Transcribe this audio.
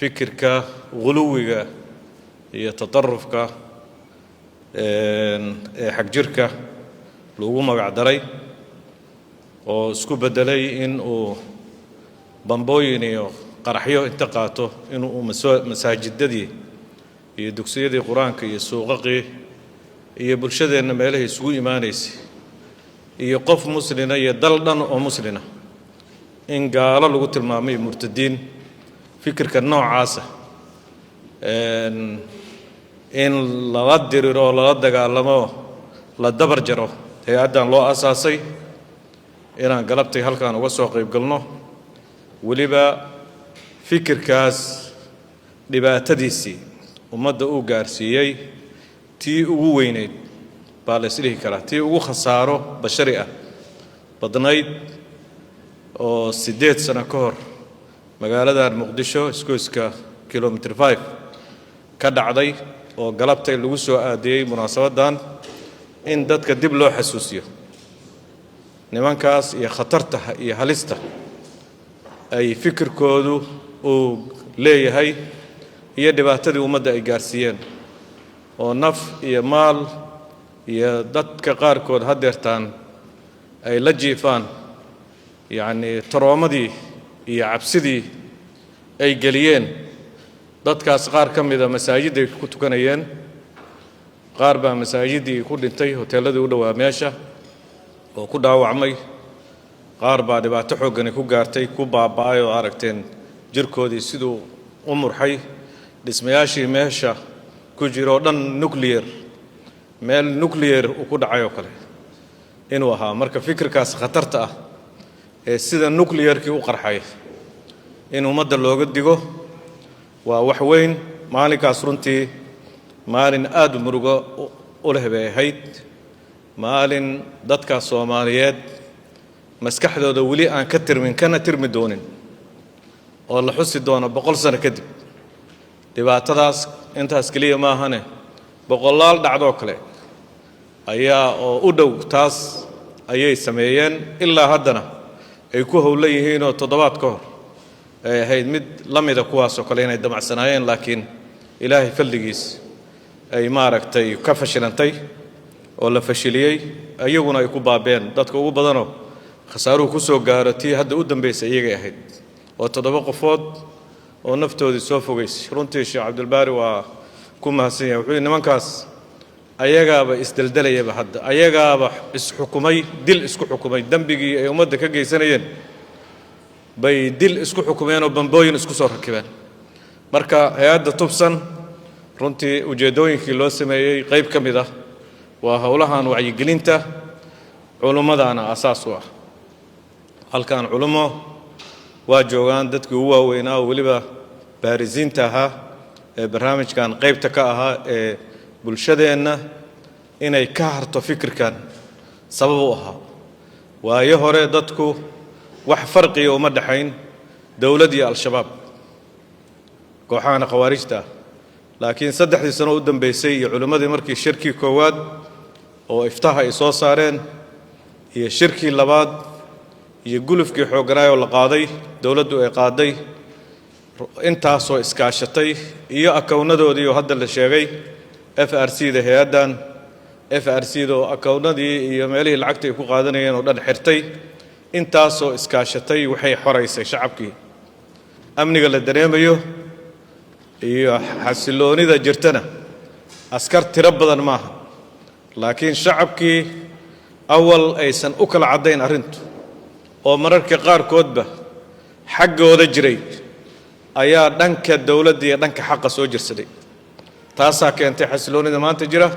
فكرك غلوك يتطرفك حق جرك لو ما قعدري وسكوب بدلي إنه بامبويني قرحيو انتقاته إنه مساجد دي يدكسي دي قرآن كي سوققي يبرشده إن ما له سوء إيمانيس يقف مسلنا يدلنا أو مسلنا إن قال له قلت المامي مرتدين فكر كالنوع عاسة إن لا قدر ولا قد قالمو لا دبر جرو هي عدن لو أساسي إن قلبتي هل كان وسوق يبقلنا ولبا فكر كاس لبا تديسي ومدة أو قارسيي تي أو وينيد بالسليه كلا تي أو خسارة بشرية بدنايد أو 8 سنة كور مقالة مقدشو اسكوسكا كيلومتر 5 كدعدي oo galabtay lagu soo aadiyay munaasabadan in dadka dib loo xasuusiyo nimankaas iyo khatarta iyo halista ay fikirkoodu uu leeyahay iyo dhibaatadii ummadda ay gaarsiiyeen oo naf iyo maal iyo dadka qaarkood hadeertaan ay la jiifaan yani taroomadii iyo cabsidii ay geliyeen dadkaas qaar ka mid ah masaajidda ku tukanayeen qaar baa masaajidii ku dhintay hoteeladii u dhawaa meesha oo ku dhaawacmay qaar baa dhibaato xooggan ku gaartay ku baaba'ay oo aragteen jirkoodii sidoo u murxay dhismayaashii meesha ku jiro dhan nuclear meel nuclear ku dhacay oo kale inuu ahaa marka fikirkaas khatarta ah ee sida nuclearkii u qarxay in ummadda looga digo waa wax weyn maalinkaas runtii maalin aad murugo u leh bay ahayd maalin dadka Soomaaliyeed maskaxdooda wali aan ka tirmin kana tirmi doonin oo la xusi doono 100 sano kadib dhibaatadaas intaas kaliya ma ahane boqolaal dhacdo kale ayaa oo u dhow taas ayay sameeyeen ilaa haddana ay ku howlan yihiin oo toddobaad ka hor ay ahayd mid lamida kuwaas oo kale inay damacsanaayeen laakiin ilaahay falligiis ay maaragtay ka fashilantay oo la fashiliyay ayaguna ay ku baabeen dadka ugu badanoo khasaaruhu ku soo gaartay hadda u dambeysay iyaga ahayd oo 7 qofood oo naftoodii soo fogeysay runtii Sheekh Cabdulbaari waa ku mahadsan yahay wuxuu nimankaas ayagaaba isdaldalayaba hadda ayagaaba isxukumay dil isku xukumay dambigii ay ummadda ka geysanayeen bay dil isku xukumeen oo bambooyin isku soo rakibeen marka hay'adda tubsan runtii ujeedooyinkii loo sameeyay qayb ka mid ah waa hawlahan wacyigelinta culumadana asaas u ah halkan culumo waa joogaan dadkii ugu waaweynaa waliba baariziinta ahaa ee barnaamijkan qaybta ka ahaa ee bulshadeenna inay ka harto fikirkan sabab u ahaa waayo hore dadku wax farqiyo uma dhaxayn dawladda iyo al-shabaab kooxaha khawaarijta laakiin 3 sano u dambeysay iyo culimadii markii shirkii koowaad oo iftaha ay soo saareen iyo shirkii labaad iyo gulufkii xooganaay oo la qaaday dawladdu ay qaaday intaas oo iskaashatay iyo akawnadoodii oo hadda la sheegay FRC da hay'adan FRC do akawnadii iyo meelihii lacagta ay ku qaadanayeen oo dhan xirtay intaas oo iskaashatay waxay xoreysay shacabkii amniga la dareemayo iyo xasiloonida jirtana askar tiro badan maaha laakiin shacabkii awal aysan u kala cadeyn arintu oo mararka qaar koodba xaggooda jiray ayaa dhanka dawladda iyo dhanka xaq soo jirsaday taasa keentay xasiloonida maanta jira